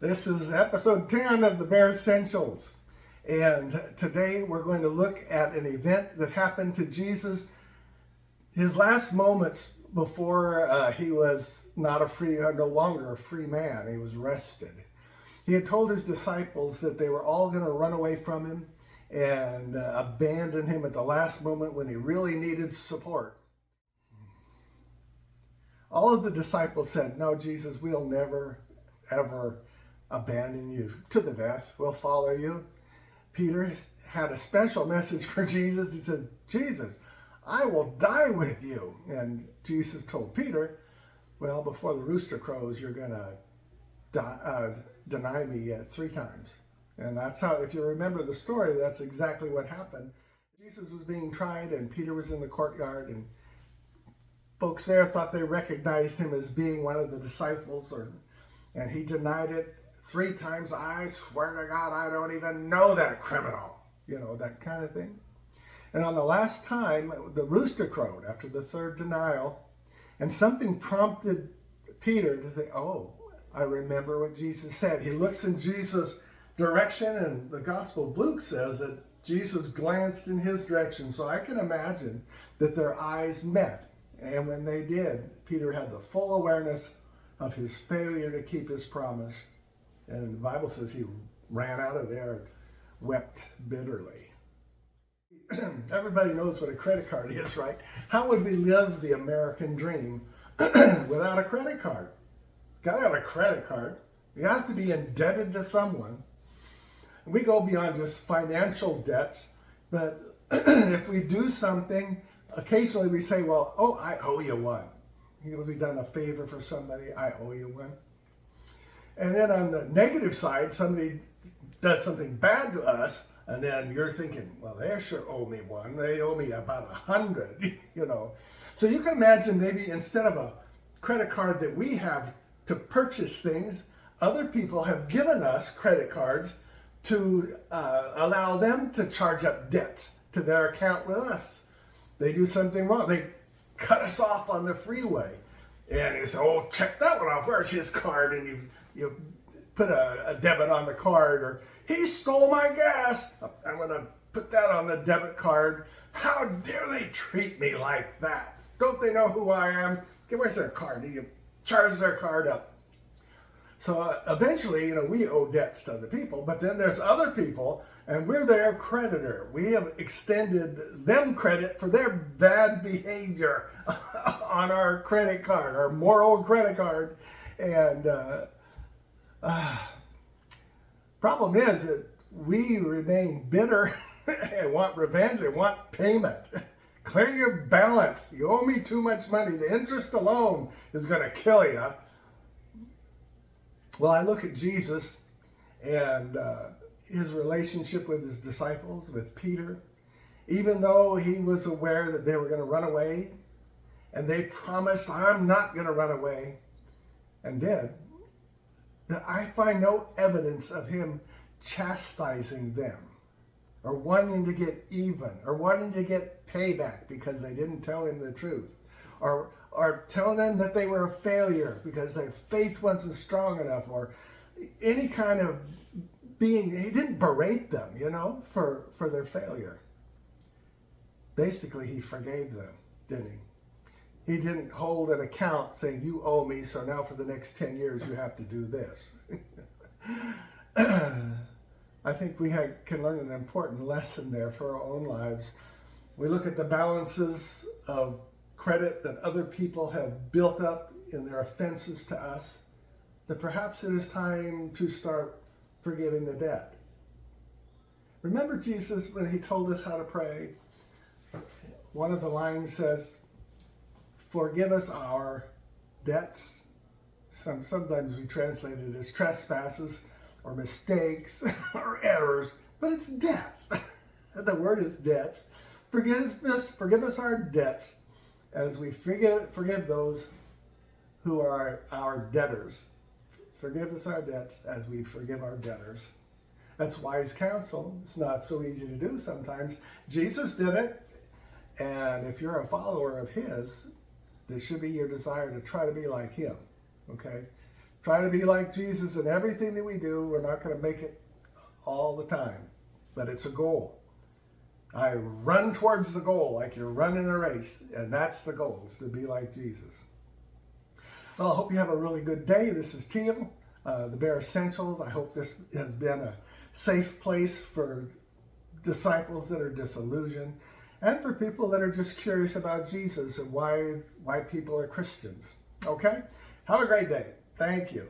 This is episode 10 of the Bare Essentials. And today we're going to look at an event that happened to Jesus, his last moments before he was no longer a free man. He was arrested. He had told his disciples that they were all going to run away from him and abandon him at the last moment when he really needed support. All of the disciples said, "No, Jesus, we'll never, ever abandon you to the death. We'll follow you." Peter had a special message for Jesus. He said, "Jesus, I will die with you." And Jesus told Peter, "Well, before the rooster crows, you're going to deny me 3 times. And that's how, if you remember the story, that's exactly what happened. Jesus was being tried, and Peter was in the courtyard, and folks there thought they recognized him as being one of the disciples, and he denied it 3 times. "I swear to God, I don't even know that criminal." You know, that kind of thing. And on the last time, the rooster crowed after the 3rd denial, and something prompted Peter to think, "Oh, I remember what Jesus said." He looks in Jesus' direction, and the Gospel of Luke says that Jesus glanced in his direction. So I can imagine that their eyes met. And when they did, Peter had the full awareness of his failure to keep his promise. And the Bible says he ran out of there and wept bitterly. Everybody knows what a credit card is, right? How would we live the American dream without a credit card? Got to have a credit card. You have to be indebted to someone. We go beyond just financial debts, but if we do something, occasionally we say, "Well, I owe you one." You know, we've done a favor for somebody, "I owe you one." And then on the negative side, somebody does something bad to us, and then you're thinking, "Well, they sure owe me one. They owe me about 100, you know. So you can imagine maybe instead of a credit card that we have to purchase things, other people have given us credit cards to allow them to charge up debts to their account with us. They do something wrong. They cut us off on the freeway. And you say, "Oh, check that one off. Where's his card?" And you put a debit on the card. Or, "He stole my gas. I'm going to put that on the debit card. How dare they treat me like that? Don't they know who I am? Where's their card?" You charge their card up. So eventually, you know, we owe debts to other people, but then there's other people, and we're their creditor. We have extended them credit for their bad behavior on our credit card, our moral credit card. And problem is that we remain bitter and want revenge and want payment. Clear your balance. You owe me too much money. The interest alone is going to kill you. Well, I look at Jesus and his relationship with his disciples, with Peter. Even though he was aware that they were going to run away, and they promised, "I'm not going to run away," and did, that I find no evidence of him chastising them, or wanting to get even, or wanting to get payback because they didn't tell him the truth, or telling them that they were a failure because their faith wasn't strong enough, or any kind of being. He didn't berate them, you know, for their failure. Basically, he forgave them, didn't he? He didn't hold an account saying, "You owe me, so now for the next 10 years you have to do this." I think we can learn an important lesson there for our own lives. We look at the balances of credit that other people have built up in their offenses to us, that perhaps it is time to start forgiving the debt. Remember Jesus when he told us how to pray? One of the lines says, "Forgive us our debts." Sometimes we translate it as trespasses or mistakes or errors, but it's debts. The word is debts. Forgive us our debts as we forgive those who are our debtors. Forgive us our debts as we forgive our debtors. That's wise counsel. It's not so easy to do sometimes. Jesus did it. And if you're a follower of his, this should be your desire to try to be like him. Okay? try to be like Jesus in everything that we do. We're not going to make it all the time, but it's a goal. I run towards the goal like you're running a race, and that's the goal, is to be like Jesus. Well, I hope you have a really good day. This is Teal, the Bare Essentials. I hope this has been a safe place for disciples that are disillusioned and for people that are just curious about Jesus and why people are Christians. Okay? Have a great day. Thank you.